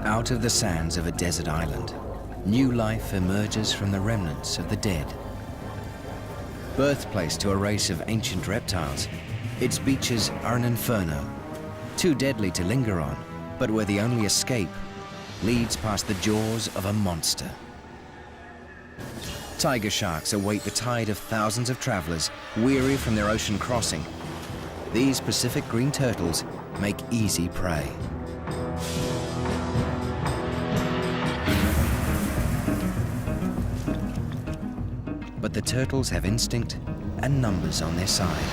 Out of the sands of a desert island, new life emerges from the remnants of the dead. Birthplace to a race of ancient reptiles, its beaches are an inferno, too deadly to linger on, but where the only escape leads past the jaws of a monster. Tiger sharks await the tide of thousands of travelers weary from their ocean crossing. These Pacific green turtles make easy prey. But the turtles have instinct and numbers on their side.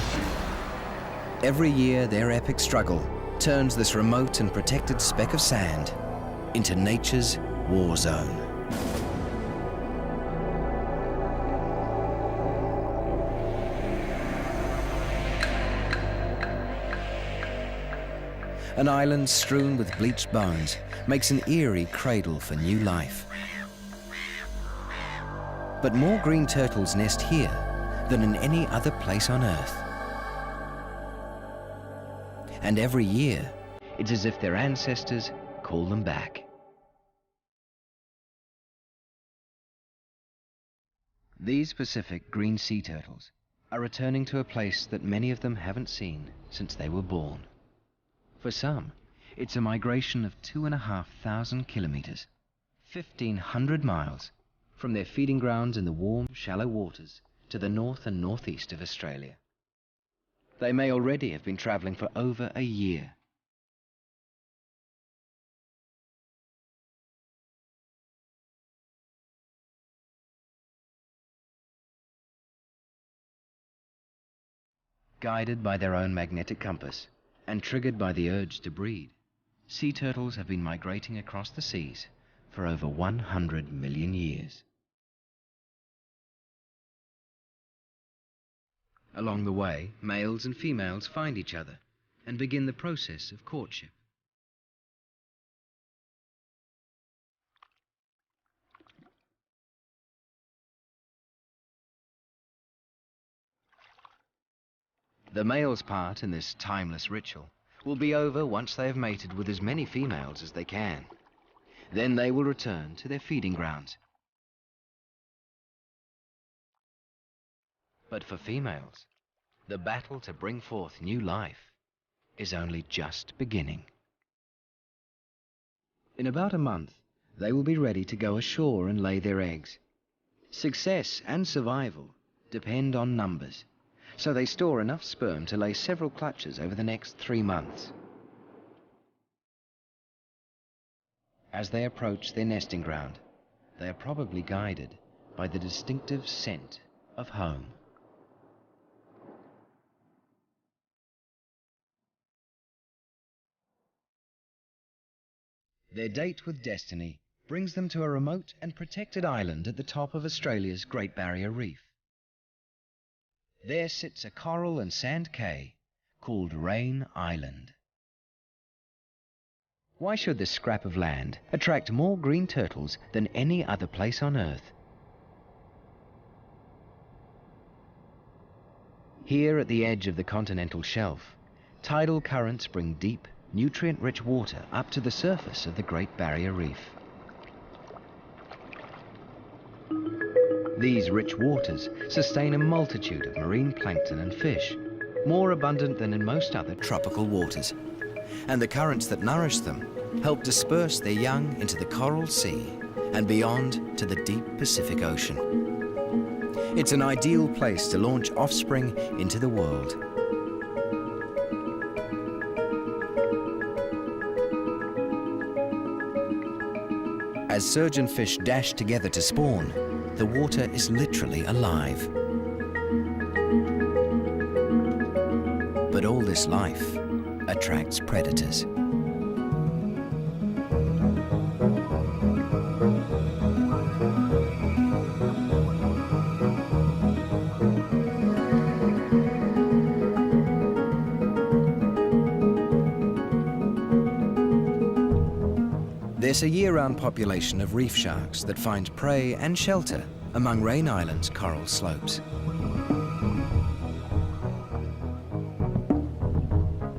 Every year, their epic struggle turns this remote and protected speck of sand into nature's war zone. An island strewn with bleached bones makes an eerie cradle for new life. But more green turtles nest here than in any other place on Earth. And every year, it's as if their ancestors call them back. These Pacific green sea turtles are returning to a place that many of them haven't seen since they were born. For some, it's a migration of 2,500 kilometers, 1,500 miles, from their feeding grounds in the warm, shallow waters to the north and northeast of Australia. They may already have been traveling for over a year. Guided by their own magnetic compass and triggered by the urge to breed, sea turtles have been migrating across the seas for over 100 million years. Along the way, males and females find each other and begin the process of courtship. The male's part in this timeless ritual will be over once they have mated with as many females as they can. Then they will return to their feeding grounds. But for females, the battle to bring forth new life is only just beginning. In about a month, they will be ready to go ashore and lay their eggs. Success and survival depend on numbers, so they store enough sperm to lay several clutches over the next 3 months. As they approach their nesting ground, they are probably guided by the distinctive scent of home. Their date with destiny brings them to a remote and protected island at the top of Australia's Great Barrier Reef. There sits a coral and sand cay called Rain Island. Why should this scrap of land attract more green turtles than any other place on Earth? Here at the edge of the continental shelf, tidal currents bring deep, nutrient-rich water up to the surface of the Great Barrier Reef. These rich waters sustain a multitude of marine plankton and fish, more abundant than in most other tropical waters. And the currents that nourish them help disperse their young into the Coral Sea and beyond to the deep Pacific Ocean. It's an ideal place to launch offspring into the world. As surgeonfish dash together to spawn, the water is literally alive. But all this life attracts predators. There's a year-round population of reef sharks that find prey and shelter among Rain Island's coral slopes.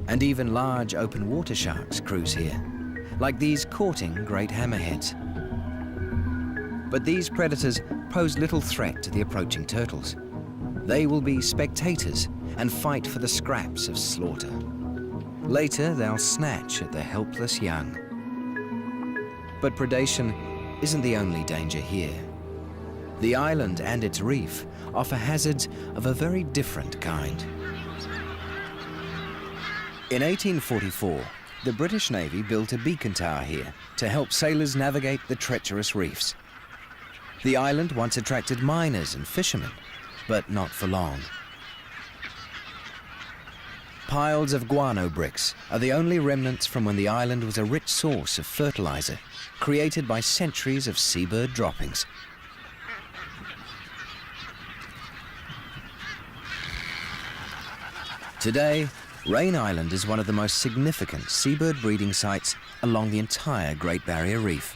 And even large open water sharks cruise here, like these courting great hammerheads. But these predators pose little threat to the approaching turtles. They will be spectators and fight for the scraps of slaughter. Later, they'll snatch at the helpless young. But predation isn't the only danger here. The island and its reef offer hazards of a very different kind. In 1844, the British Navy built a beacon tower here to help sailors navigate the treacherous reefs. The island once attracted miners and fishermen, but not for long. Piles of guano bricks are the only remnants from when the island was a rich source of fertilizer, created by centuries of seabird droppings. Today, Rain Island is one of the most significant seabird breeding sites along the entire Great Barrier Reef.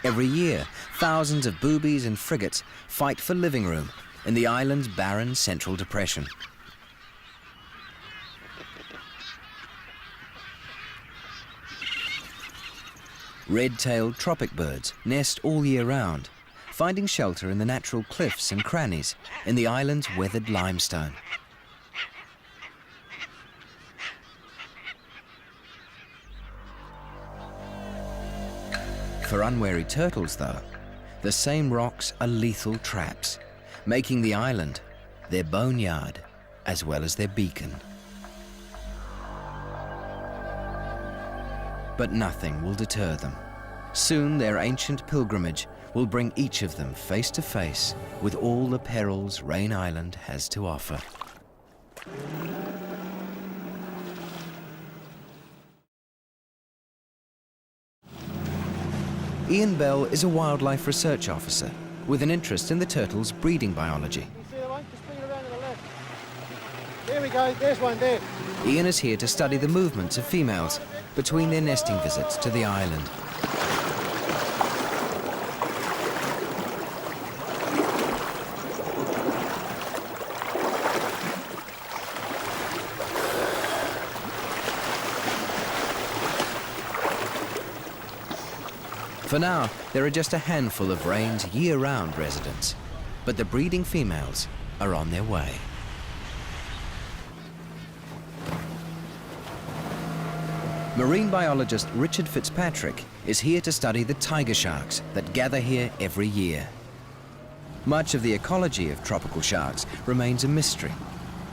Every year, thousands of boobies and frigates fight for living room in the island's barren central depression. Red-tailed tropic birds nest all year round, finding shelter in the natural cliffs and crannies in the island's weathered limestone. For unwary turtles, though, the same rocks are lethal traps, making the island their boneyard as well as their beacon. But nothing will deter them. Soon their ancient pilgrimage will bring each of them face to face with all the perils Rain Island has to offer. Ian Bell is a wildlife research officer with an interest in the turtles' breeding biology. You see the one? Just bring it around to the left. There we go, there's one there. Ian is here to study the movements of females between their nesting visits to the island. For now, there are just a handful of Rain's year-round residents, but the breeding females are on their way. Marine biologist Richard Fitzpatrick is here to study the tiger sharks that gather here every year. Much of the ecology of tropical sharks remains a mystery,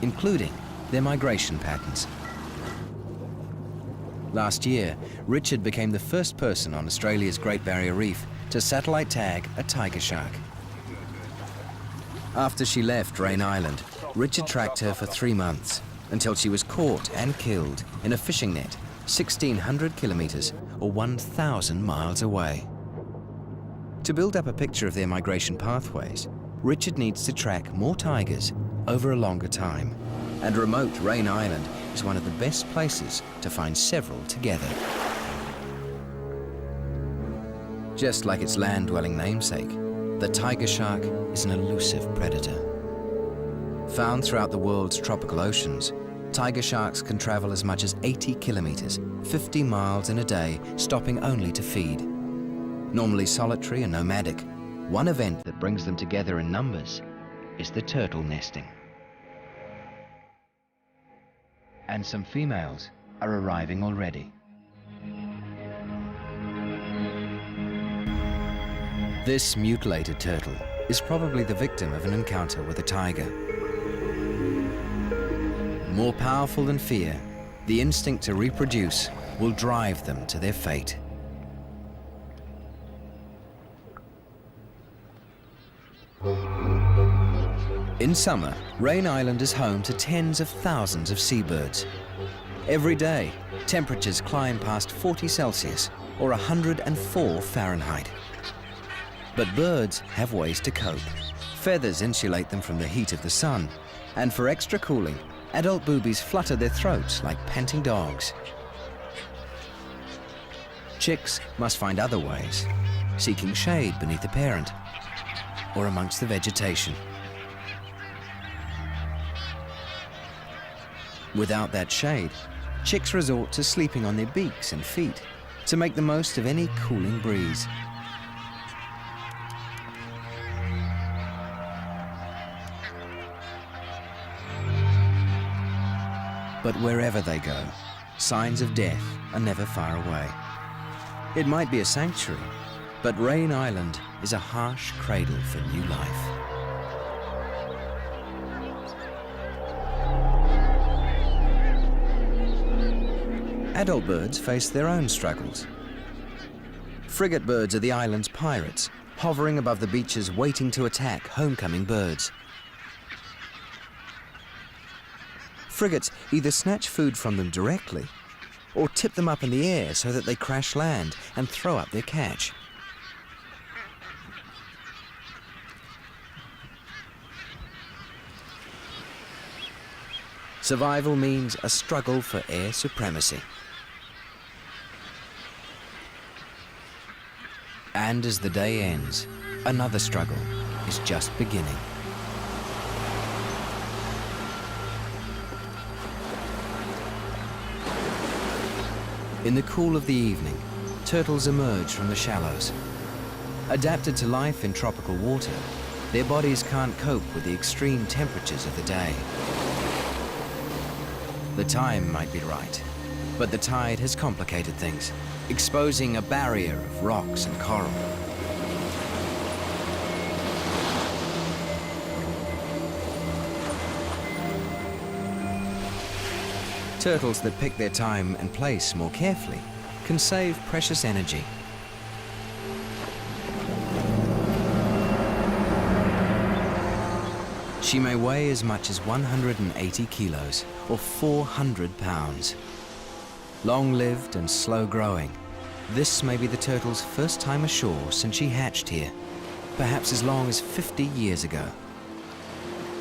including their migration patterns. Last year, Richard became the first person on Australia's Great Barrier Reef to satellite tag a tiger shark. After she left Rain Island, Richard tracked her for 3 months until she was caught and killed in a fishing net 1,600 kilometers or 1,000 miles away. To build up a picture of their migration pathways, Richard needs to track more tigers over a longer time, and remote Rain Island is one of the best places to find several together. Just like its land-dwelling namesake, the tiger shark is an elusive predator. Found throughout the world's tropical oceans, tiger sharks can travel as much as 80 kilometers, 50 miles in a day, stopping only to feed. Normally solitary and nomadic, one event that brings them together in numbers is the turtle nesting. And some females are arriving already. This mutilated turtle is probably the victim of an encounter with a tiger. More powerful than fear, the instinct to reproduce will drive them to their fate. In summer, Rain Island is home to tens of thousands of seabirds. Every day, temperatures climb past 40 Celsius or 104 Fahrenheit. But birds have ways to cope. Feathers insulate them from the heat of the sun, and for extra cooling, adult boobies flutter their throats like panting dogs. Chicks must find other ways, seeking shade beneath the parent or amongst the vegetation. Without that shade, chicks resort to sleeping on their beaks and feet to make the most of any cooling breeze. But wherever they go, signs of death are never far away. It might be a sanctuary, but Rain Island is a harsh cradle for new life. Adult birds face their own struggles. Frigate birds are the island's pirates, hovering above the beaches waiting to attack homecoming birds. Frigates either snatch food from them directly or tip them up in the air so that they crash land and throw up their catch. Survival means a struggle for air supremacy. And as the day ends, another struggle is just beginning. In the cool of the evening, turtles emerge from the shallows. Adapted to life in tropical water, their bodies can't cope with the extreme temperatures of the day. The time might be right, but the tide has complicated things, exposing a barrier of rocks and coral. Turtles that pick their time and place more carefully can save precious energy. She may weigh as much as 180 kilos, or 400 pounds. Long-lived and slow-growing, this may be the turtle's first time ashore since she hatched here, perhaps as long as 50 years ago.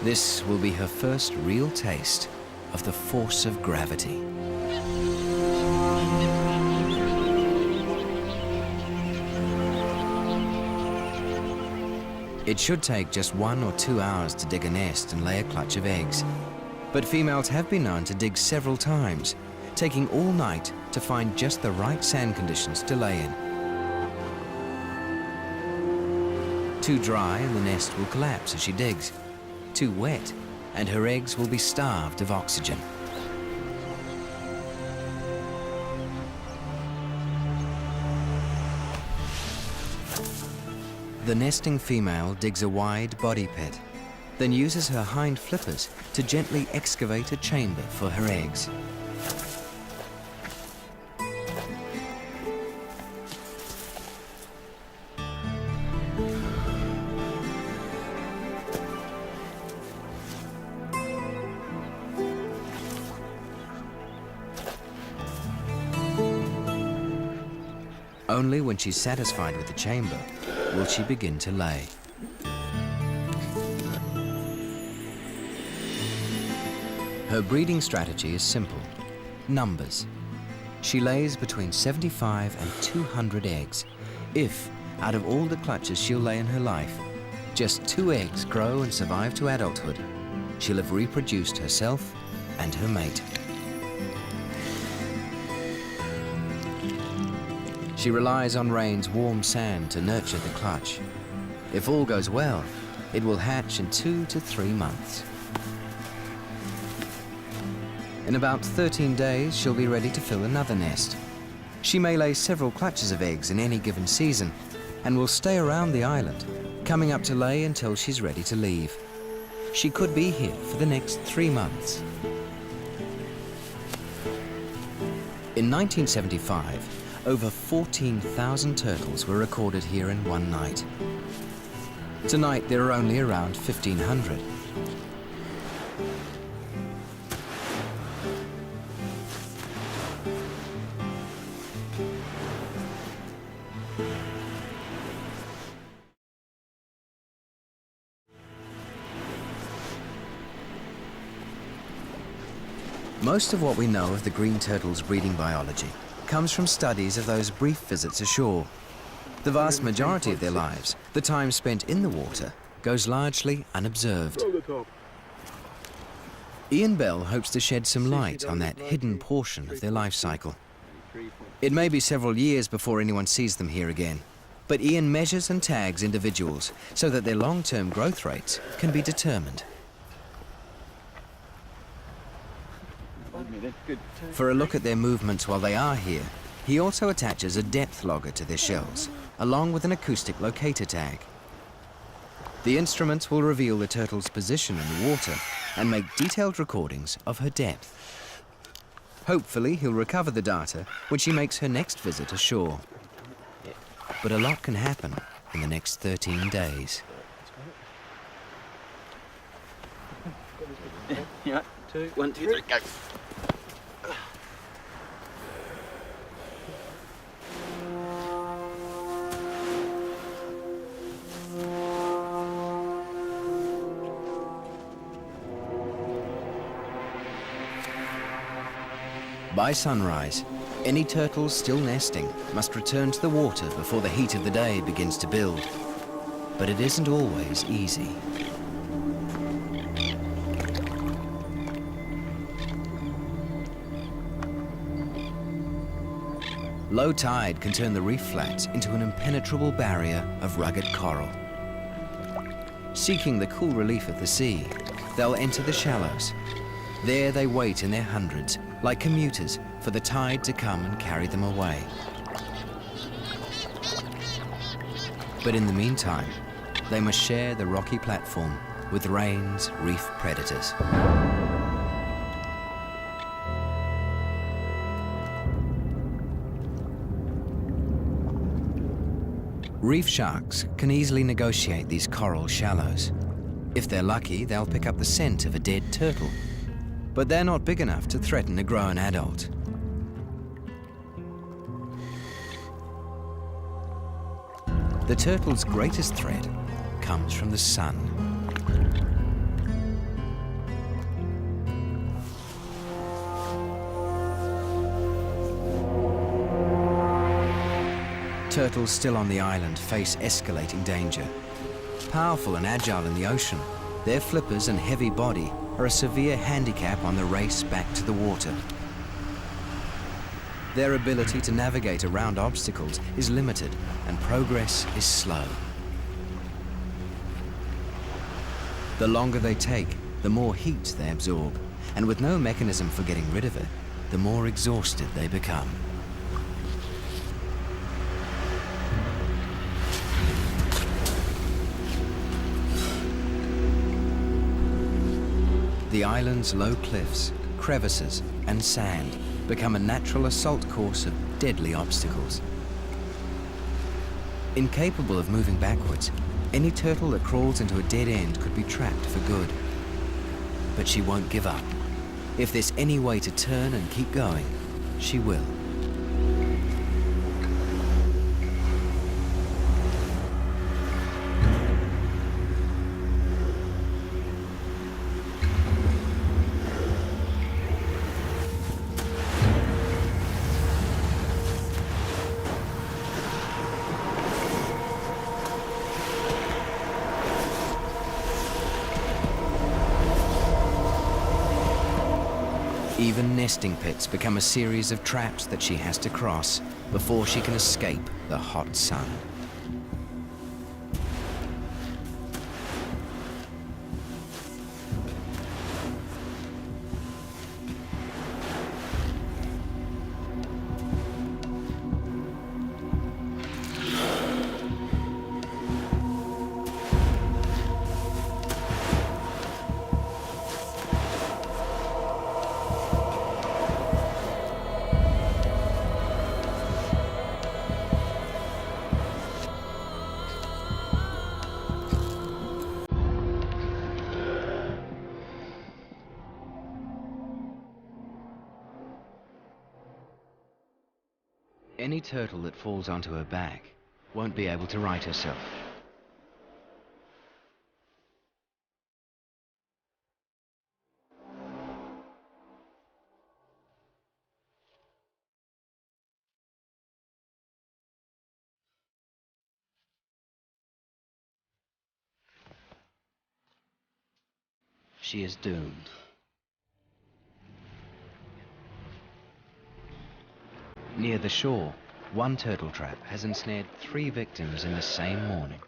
This will be her first real taste of the force of gravity. It should take just 1 or 2 hours to dig a nest and lay a clutch of eggs. But females have been known to dig several times, taking all night to find just the right sand conditions to lay in. Too dry and the nest will collapse as she digs. Too wet and her eggs will be starved of oxygen. The nesting female digs a wide body pit, then uses her hind flippers to gently excavate a chamber for her eggs. Only when she's satisfied with the chamber will she begin to lay. Her breeding strategy is simple: numbers. She lays between 75 and 200 eggs. If, out of all the clutches she'll lay in her life, just 2 eggs grow and survive to adulthood, she'll have reproduced herself and her mate. She relies on Rain's warm sand to nurture the clutch. If all goes well, it will hatch in 2 to 3 months. In about 13 days, she'll be ready to fill another nest. She may lay several clutches of eggs in any given season and will stay around the island, coming up to lay until she's ready to leave. She could be here for the next 3 months. In 1975, over 14,000 turtles were recorded here in one night. Tonight, there are only around 1,500. Most of what we know of the green turtle's breeding biology comes from studies of those brief visits ashore. The vast majority of their lives, the time spent in the water, goes largely unobserved. Ian Bell hopes to shed some light on that hidden portion of their life cycle. It may be several years before anyone sees them here again, but Ian measures and tags individuals so that their long-term growth rates can be determined. For a look at their movements while they are here, he also attaches a depth logger to their shells, along with an acoustic locator tag. The instruments will reveal the turtle's position in the water and make detailed recordings of her depth. Hopefully, he'll recover the data when she makes her next visit ashore. But a lot can happen in the next 13 days. Yeah. 1, 2, 3, go. By sunrise, any turtles still nesting must return to the water before the heat of the day begins to build. But it isn't always easy. Low tide can turn the reef flats into an impenetrable barrier of rugged coral. Seeking the cool relief of the sea, they'll enter the shallows. There they wait in their hundreds, like commuters, for the tide to come and carry them away. But in the meantime, they must share the rocky platform with Rain's reef predators. Reef sharks can easily negotiate these coral shallows. If they're lucky, they'll pick up the scent of a dead turtle. But they're not big enough to threaten a grown adult. The turtle's greatest threat comes from the sun. Turtles still on the island face escalating danger. Powerful and agile in the ocean, their flippers and heavy body are a severe handicap on the race back to the water. Their ability to navigate around obstacles is limited and progress is slow. The longer they take, the more heat they absorb, and with no mechanism for getting rid of it, the more exhausted they become. The island's low cliffs, crevices, and sand become a natural assault course of deadly obstacles. Incapable of moving backwards, any turtle that crawls into a dead end could be trapped for good. But she won't give up. If there's any way to turn and keep going, she will. Even nesting pits become a series of traps that she has to cross before she can escape the hot sun. Any turtle that falls onto her back won't be able to right herself. She is doomed. Near the shore, one turtle trap has ensnared 3 victims in the same morning.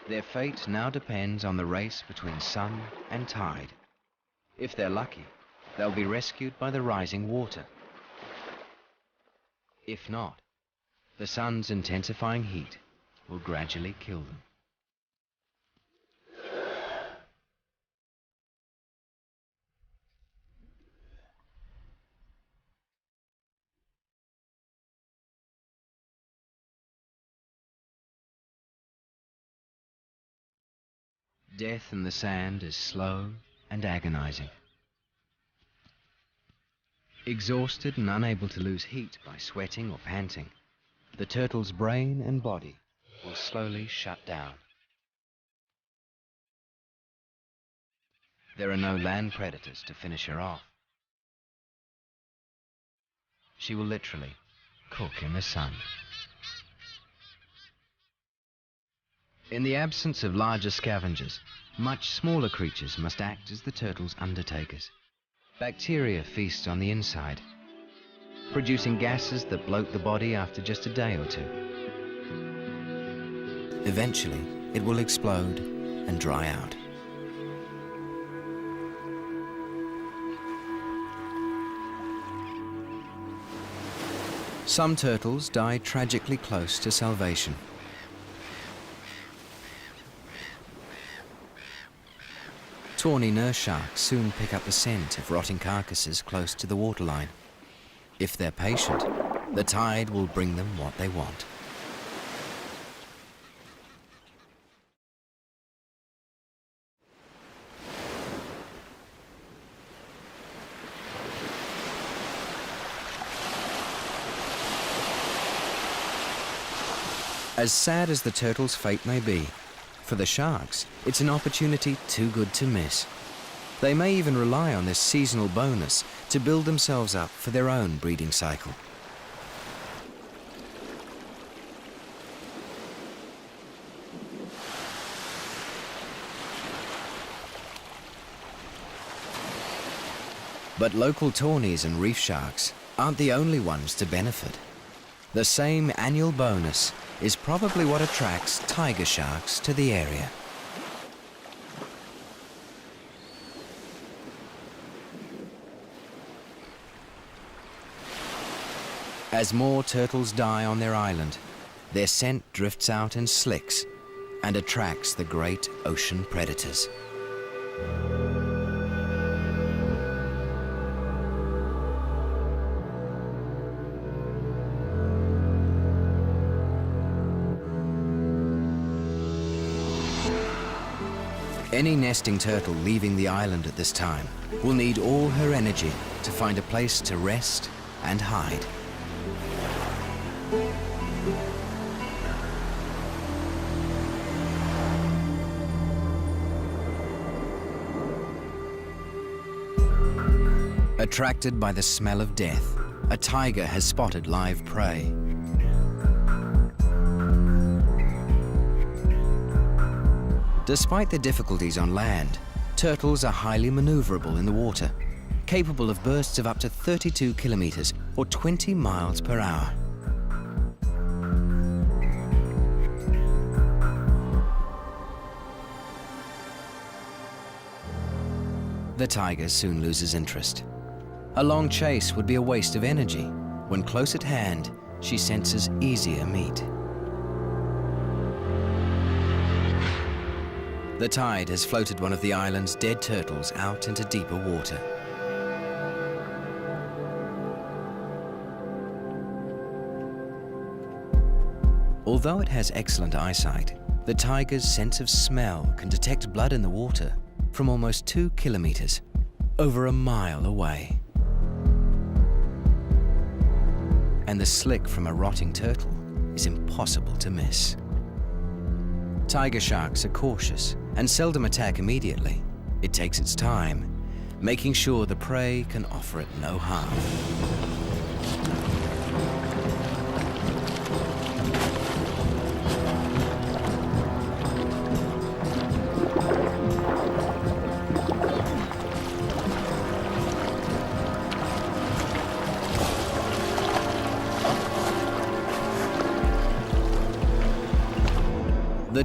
Their fate now depends on the race between sun and tide. If they're lucky, they'll be rescued by the rising water. If not, the sun's intensifying heat will gradually kill them. Death in the sand is slow and agonizing. Exhausted and unable to lose heat by sweating or panting, the turtle's brain and body will slowly shut down. There are no land predators to finish her off. She will literally cook in the sun. In the absence of larger scavengers, much smaller creatures must act as the turtle's undertakers. Bacteria feast on the inside, producing gases that bloat the body after just a day or two. Eventually, it will explode and dry out. Some turtles die tragically close to salvation. Tawny nurse sharks soon pick up the scent of rotting carcasses close to the waterline. If they're patient, the tide will bring them what they want. As sad as the turtle's fate may be, for the sharks, it's an opportunity too good to miss. They may even rely on this seasonal bonus to build themselves up for their own breeding cycle. But local tawnies and reef sharks aren't the only ones to benefit. The same annual bonus is probably what attracts tiger sharks to the area. As more turtles die on their island, their scent drifts out in slicks and attracts the great ocean predators. Any nesting turtle leaving the island at this time will need all her energy to find a place to rest and hide. Attracted by the smell of death, a tiger has spotted live prey. Despite the difficulties on land, turtles are highly maneuverable in the water, capable of bursts of up to 32 kilometers or 20 miles per hour. The tiger soon loses interest. A long chase would be a waste of energy. When close at hand, she senses easier meat. The tide has floated one of the island's dead turtles out into deeper water. Although it has excellent eyesight, the tiger's sense of smell can detect blood in the water from almost 2 kilometers, over a mile away. And the slick from a rotting turtle is impossible to miss. Tiger sharks are cautious and seldom attack immediately. It takes its time, making sure the prey can offer it no harm.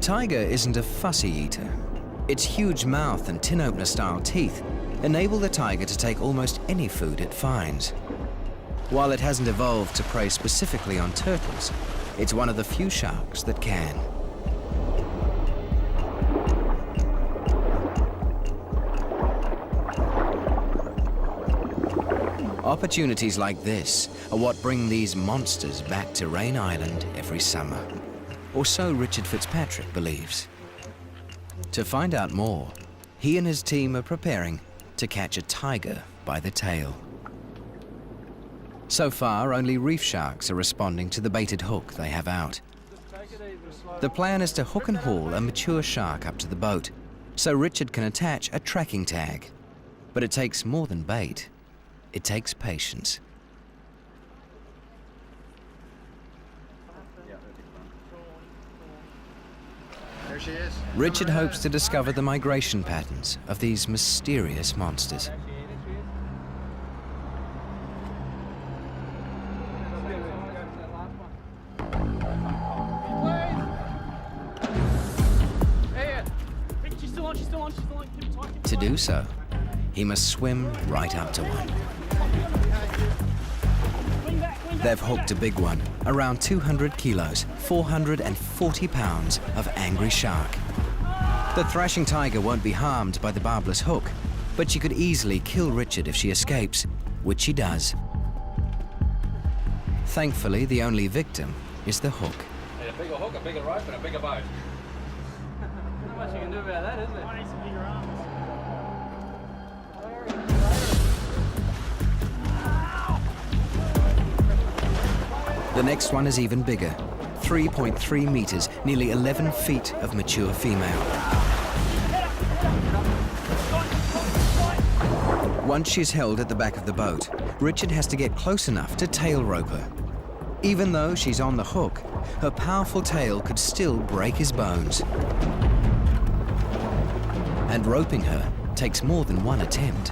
tiger isn't a fussy eater. Its huge mouth and tin opener style teeth enable the tiger to take almost any food it finds. While it hasn't evolved to prey specifically on turtles, it's one of the few sharks that can. Opportunities like this are what bring these monsters back to Rain Island every summer. Or so Richard Fitzpatrick believes. To find out more, he and his team are preparing to catch a tiger by the tail. So far, only reef sharks are responding to the baited hook they have out. The plan is to hook and haul a mature shark up to the boat, so Richard can attach a tracking tag. But it takes more than bait. It takes patience. There she is. Richard hopes to discover the migration patterns of these mysterious monsters. To do so, he must swim right up to one. They've hooked a big one, around 200 kilos, 440 pounds of angry shark. The thrashing tiger won't be harmed by the barbless hook, but she could easily kill Richard if she escapes, which she does. Thankfully, the only victim is the hook. A bigger hook, a bigger rope, and a bigger boat. Not much you can do about that, is there? The next one is even bigger, 3.3 meters, nearly 11 feet of mature female. Once she's held at the back of the boat, Richard has to get close enough to tail rope her. Even though she's on the hook, her powerful tail could still break his bones. And roping her takes more than one attempt.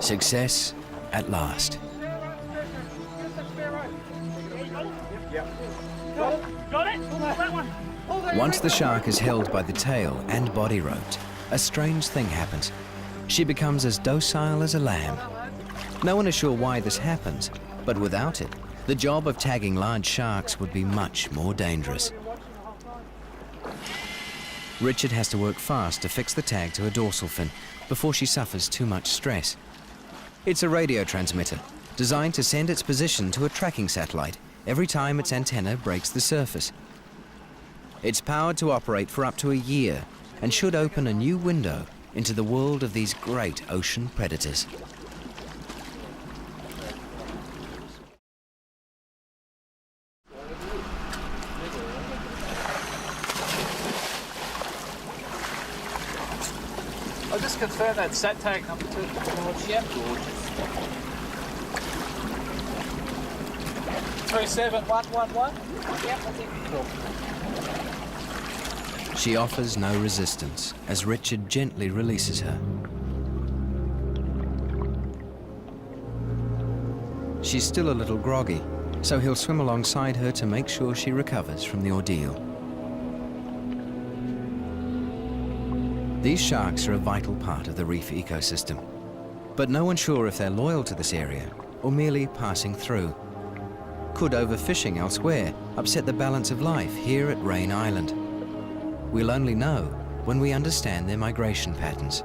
Success at last. Once the shark is held by the tail and body roped, a strange thing happens. She becomes as docile as a lamb. No one is sure why this happens, but without it, the job of tagging large sharks would be much more dangerous. Richard has to work fast to fix the tag to her dorsal fin before she suffers too much stress. It's a radio transmitter, designed to send its position to a tracking satellite every time its antenna breaks the surface. It's powered to operate for up to a year and should open a new window into the world of these great ocean predators. I'll just confirm that sat tag number 2. Yep. 37111. Yep, I think. Cool. She offers no resistance as Richard gently releases her. She's still a little groggy, so he'll swim alongside her to make sure she recovers from the ordeal. These sharks are a vital part of the reef ecosystem, but no one's sure if they're loyal to this area or merely passing through. Could overfishing elsewhere upset the balance of life here at Rain Island? We'll only know when we understand their migration patterns.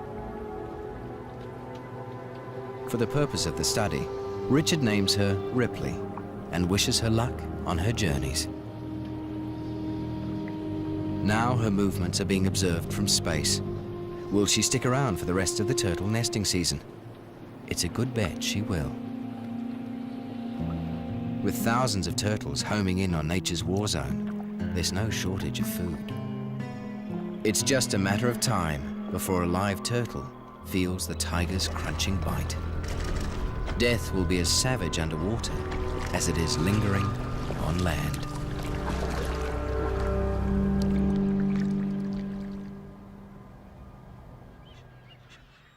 For the purpose of the study, Richard names her Ripley and wishes her luck on her journeys. Now her movements are being observed from space. Will she stick around for the rest of the turtle nesting season? It's a good bet she will. With thousands of turtles homing in on nature's war zone, there's no shortage of food. It's just a matter of time before a live turtle feels the tiger's crunching bite. Death will be as savage underwater as it is lingering on land.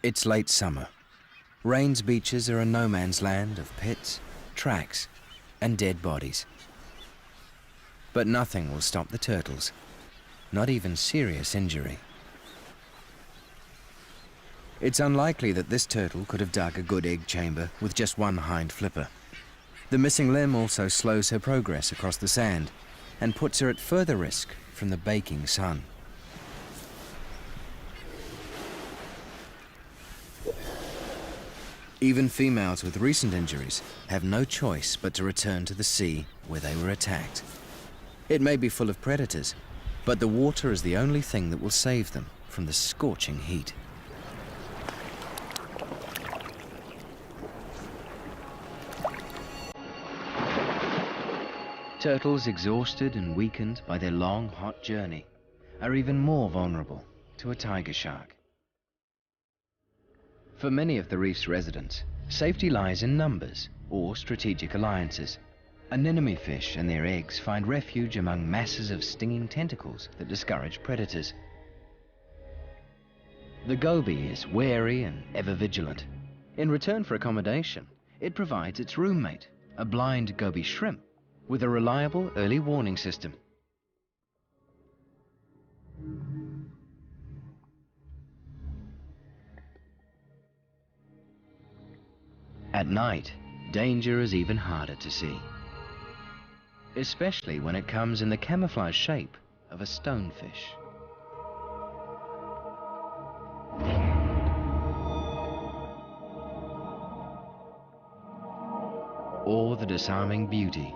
It's late summer. Rain's beaches are a no man's land of pits, tracks, and dead bodies. But nothing will stop the turtles, not even serious injury. It's unlikely that this turtle could have dug a good egg chamber with just one hind flipper. The missing limb also slows her progress across the sand and puts her at further risk from the baking sun. Even females with recent injuries have no choice but to return to the sea where they were attacked. It may be full of predators, but the water is the only thing that will save them from the scorching heat. Turtles, exhausted and weakened by their long, hot journey, are even more vulnerable to a tiger shark. For many of the reef's residents, safety lies in numbers or strategic alliances. Anemone fish and their eggs find refuge among masses of stinging tentacles that discourage predators. The goby is wary and ever vigilant. In return for accommodation, it provides its roommate, a blind goby shrimp, with a reliable early warning system. At night, danger is even harder to see, especially when it comes in the camouflage shape of a stonefish. Or the disarming beauty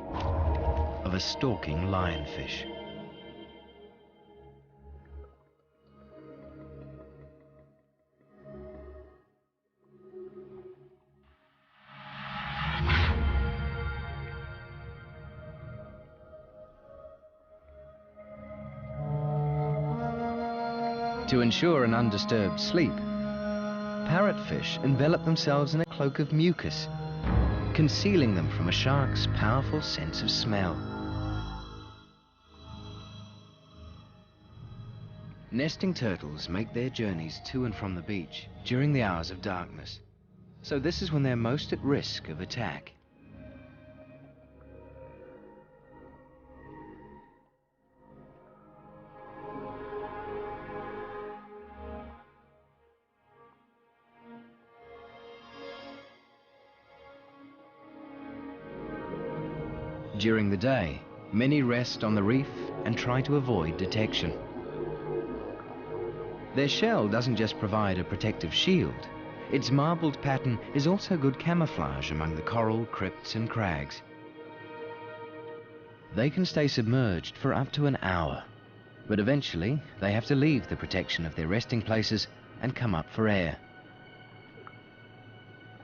of a stalking lionfish. To ensure an undisturbed sleep, parrotfish envelop themselves in a cloak of mucus, concealing them from a shark's powerful sense of smell. Nesting turtles make their journeys to and from the beach during the hours of darkness, so this is when they're most at risk of attack. During the day, many rest on the reef and try to avoid detection. Their shell doesn't just provide a protective shield, its marbled pattern is also good camouflage among the coral, crypts and crags. They can stay submerged for up to an hour, but eventually they have to leave the protection of their resting places and come up for air.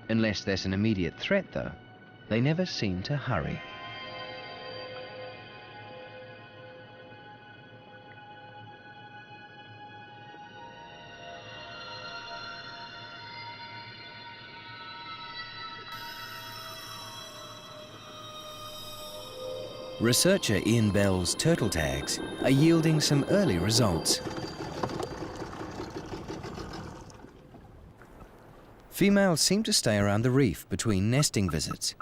Unless there's an immediate threat though, they never seem to hurry. Researcher Ian Bell's turtle tags are yielding some early results. Females seem to stay around the reef between nesting visits.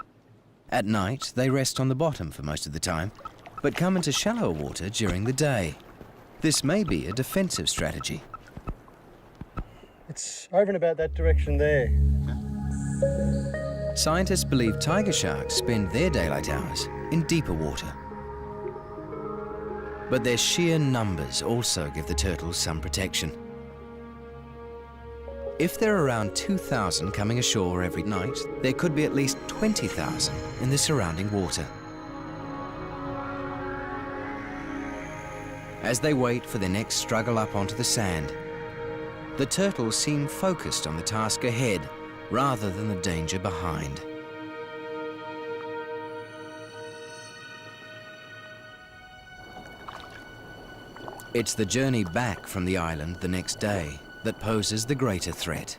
At night, they rest on the bottom for most of the time, but come into shallower water during the day. This may be a defensive strategy. It's over and about that direction there. Scientists believe tiger sharks spend their daylight hours in deeper water. But their sheer numbers also give the turtles some protection. If there are around 2,000 coming ashore every night, there could be at least 20,000 in the surrounding water. As they wait for their next struggle up onto the sand, The turtles seem focused on the task ahead rather than the danger behind. It's the journey back from the island the next day that poses the greater threat.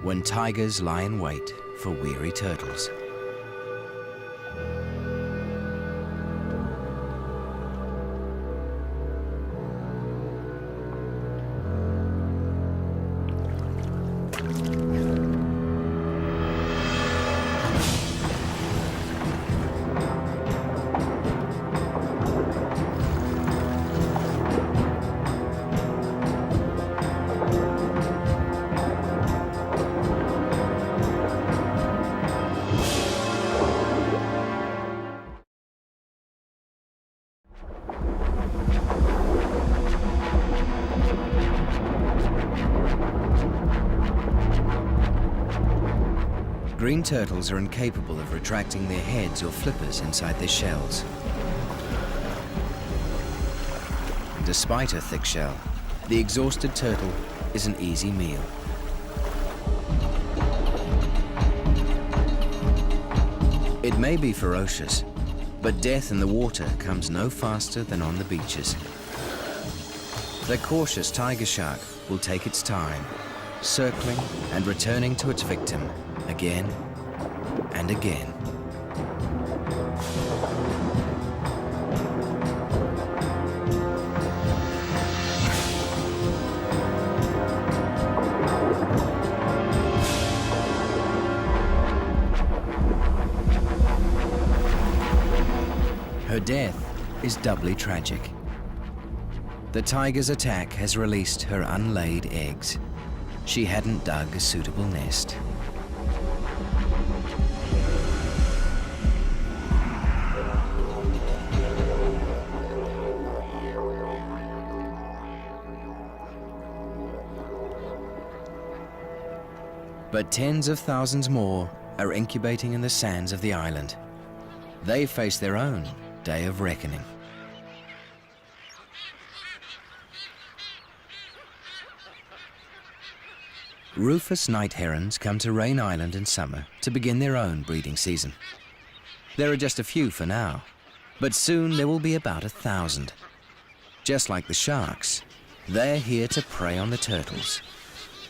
When tigers lie in wait for weary turtles. Green turtles are incapable of retracting their heads or flippers inside their shells. Despite her thick shell, the exhausted turtle is an easy meal. It may be ferocious, but death in the water comes no faster than on the beaches. The cautious tiger shark will take its time, circling and returning to its victim again and again. Her death is doubly tragic. The tiger's attack has released her unlaid eggs. She hadn't dug a suitable nest. But tens of thousands more are incubating in the sands of the island. They face their own day of reckoning. Rufous night herons come to Rain Island in summer to begin their own breeding season. There are just a few for now, but soon there will be about 1,000. Just like the sharks, they're here to prey on the turtles.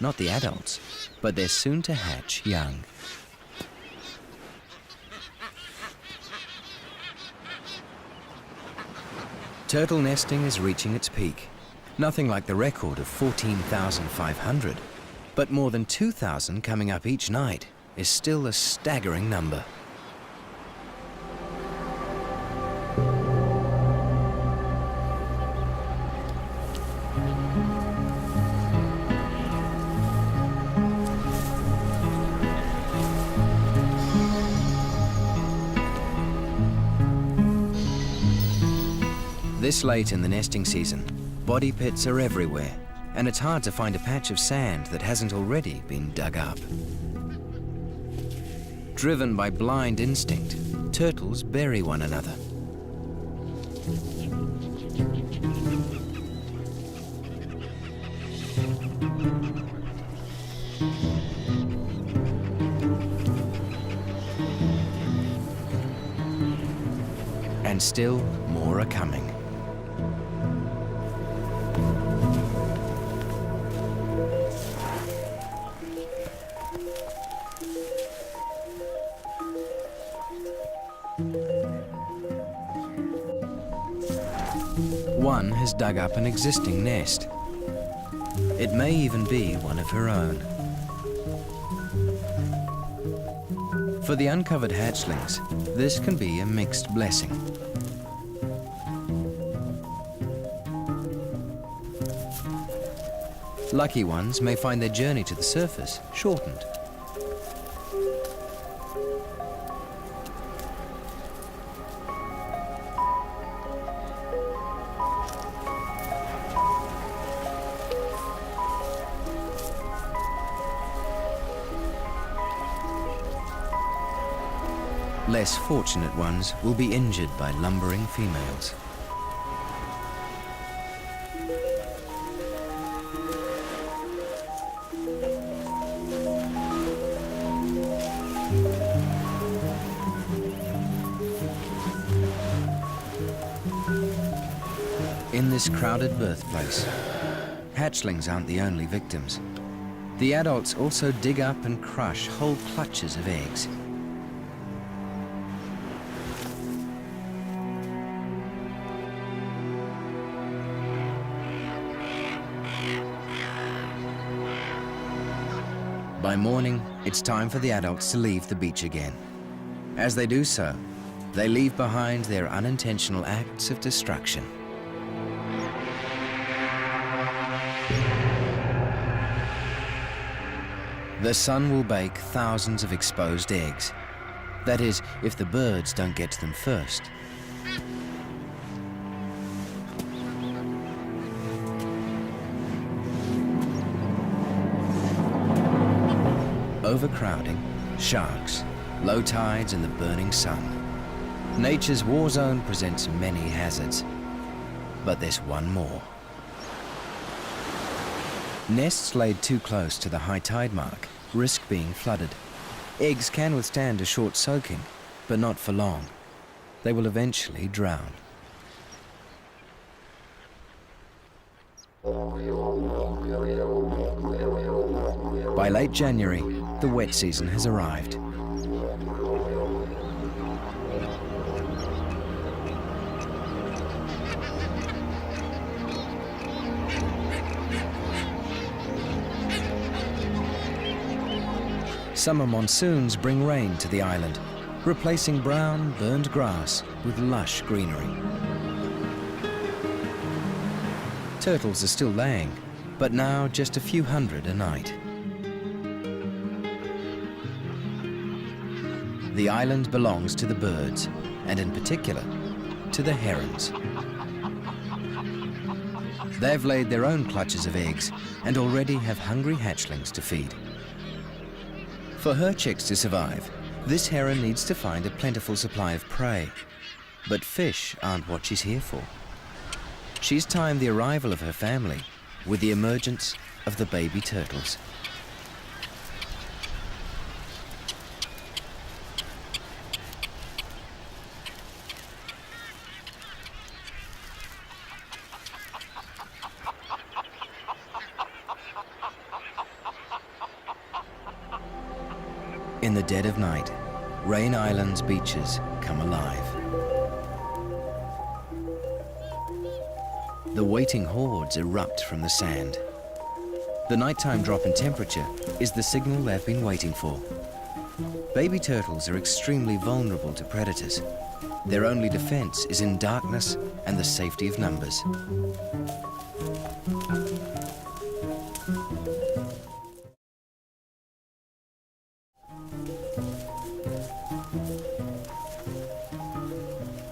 Not the adults, but they're soon to hatch young. Turtle nesting is reaching its peak. Nothing like the record of 14,500, but more than 2,000 coming up each night is still a staggering number. This late in the nesting season, body pits are everywhere, and it's hard to find a patch of sand that hasn't already been dug up. Driven by blind instinct, turtles bury one another. And still more are coming. One has dug up an existing nest. It may even be one of her own. For the uncovered hatchlings, this can be a mixed blessing. Lucky ones may find their journey to the surface shortened. Less fortunate ones will be injured by lumbering females. this crowded birthplace, hatchlings aren't the only victims. The adults also dig up and crush whole clutches of eggs. By morning, it's time for the adults to leave the beach again. As they do so, they leave behind their unintentional acts of destruction. The sun will bake thousands of exposed eggs. That is, if the birds don't get to them first. Overcrowding, sharks, low tides and the burning sun. Nature's war zone presents many hazards, but there's one more. Nests laid too close to the high tide mark risk being flooded. Eggs can withstand a short soaking, but not for long. They will eventually drown. By late January, the wet season has arrived. Summer monsoons bring rain to the island, replacing brown, burned grass with lush greenery. Turtles are still laying, but now just a few hundred a night. The island belongs to the birds, and in particular, to the herons. They've laid their own clutches of eggs and already have hungry hatchlings to feed. For her chicks to survive, this heron needs to find a plentiful supply of prey. But fish aren't what she's here for. She's timed the arrival of her family with the emergence of the baby turtles. In the dead of night, Rain Island's beaches come alive. The waiting hordes erupt from the sand. The nighttime drop in temperature is the signal they've been waiting for. Baby turtles are extremely vulnerable to predators. Their only defense is in darkness and the safety of numbers.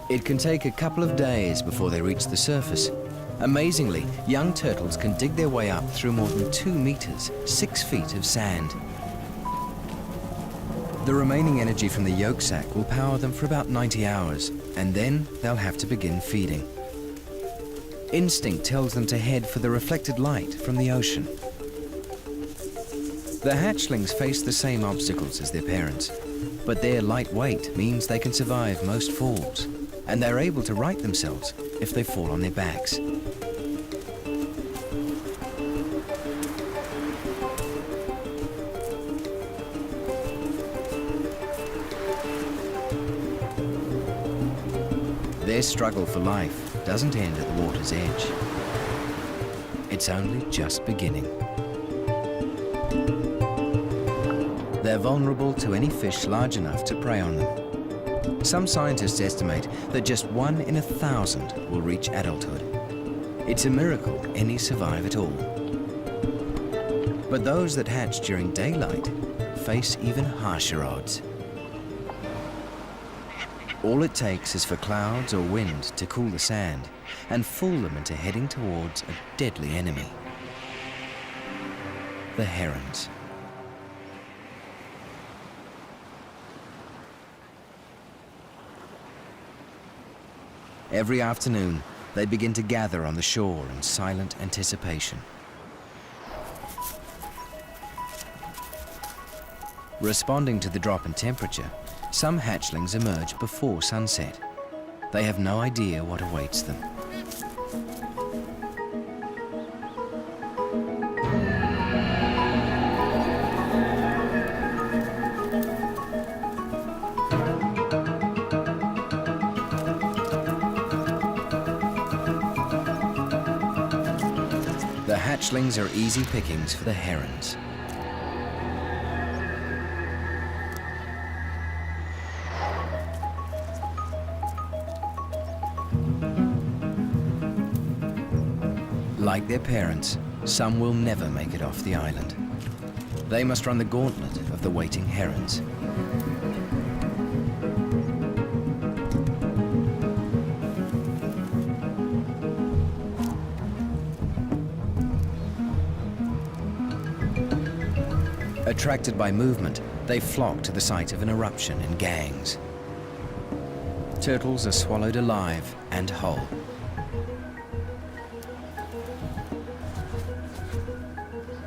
It can take a couple of days before they reach the surface. Amazingly, young turtles can dig their way up through more than 2 meters, 6 feet of sand. The remaining energy from the yolk sac will power them for about 90 hours, and then they'll have to begin feeding. Instinct tells them to head for the reflected light from the ocean. The hatchlings face the same obstacles as their parents, but their light weight means they can survive most falls, and they're able to right themselves if they fall on their backs. Their struggle for life doesn't end at the water's edge. It's only just beginning. They're vulnerable to any fish large enough to prey on them. Some scientists estimate that just 1 in 1,000 will reach adulthood. It's a miracle any survive at all. But those that hatch during daylight face even harsher odds. All it takes is for clouds or wind to cool the sand and fool them into heading towards a deadly enemy: the herons. Every afternoon, they begin to gather on the shore in silent anticipation. Responding to the drop in temperature, some hatchlings emerge before sunset. They have no idea what awaits them. hatchlings are easy pickings for the herons. Like their parents, some will never make it off the island. They must run the gauntlet of the waiting herons. Attracted by movement, they flock to the site of an eruption in gangs. Turtles are swallowed alive and whole.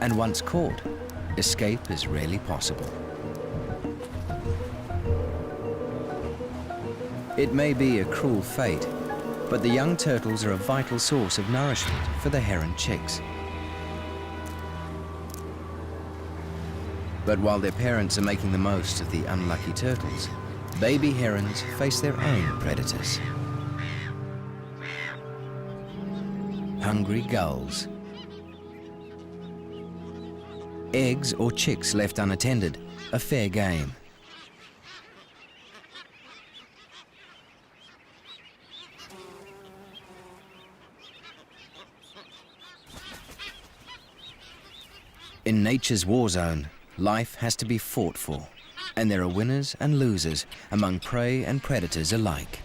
And once caught, escape is rarely possible. It may be a cruel fate, but the young turtles are a vital source of nourishment for the heron chicks. But while their parents are making the most of the unlucky turtles, baby herons face their own predators. Hungry gulls. Eggs or chicks left unattended are fair game. In nature's Warzone, life has to be fought for, and there are winners and losers among prey and predators alike.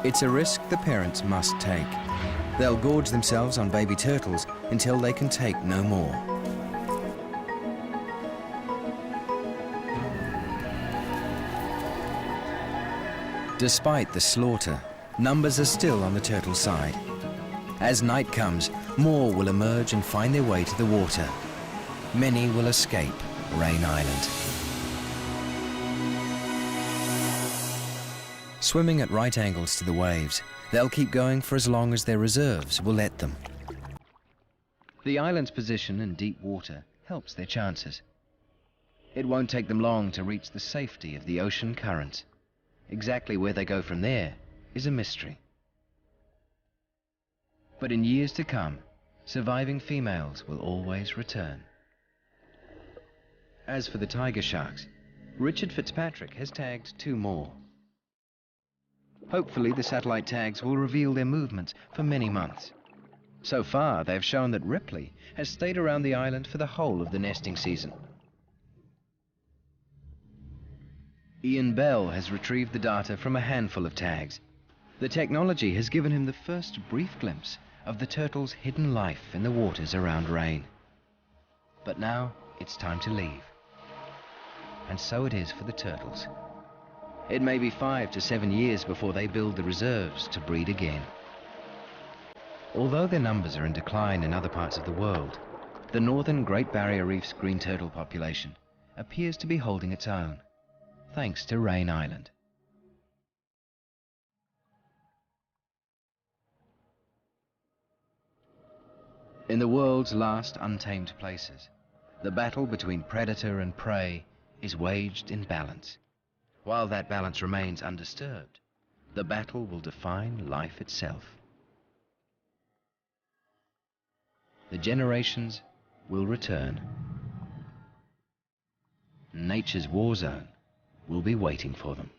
It's a risk the parents must take. They'll gorge themselves on baby turtles until they can take no more. Despite the slaughter, numbers are still on the turtle side. As night comes, more will emerge and find their way to the water. Many will escape Rain Island. Swimming at right angles to the waves, they'll keep going for as long as their reserves will let them. The island's position in deep water helps their chances. It won't take them long to reach the safety of the ocean currents. Exactly where they go from there is a mystery. But in years to come, surviving females will always return. As for the tiger sharks, Richard Fitzpatrick has tagged 2 more. Hopefully the satellite tags will reveal their movements for many months. So far, they've shown that Ripley has stayed around the island for the whole of the nesting season. Ian Bell has retrieved the data from a handful of tags. The technology has given him the first brief glimpse of the turtle's hidden life in the waters around Rain. But now it's time to leave. And so it is for the turtles. It may be 5 to 7 years before they build the reserves to breed again. Although their numbers are in decline in other parts of the world, the northern Great Barrier Reef's green turtle population appears to be holding its own, thanks to Rain Island. In the world's last untamed places, the battle between predator and prey is waged in balance. While that balance remains undisturbed, the battle will define life itself. The generations will return. Nature's war zone will be waiting for them.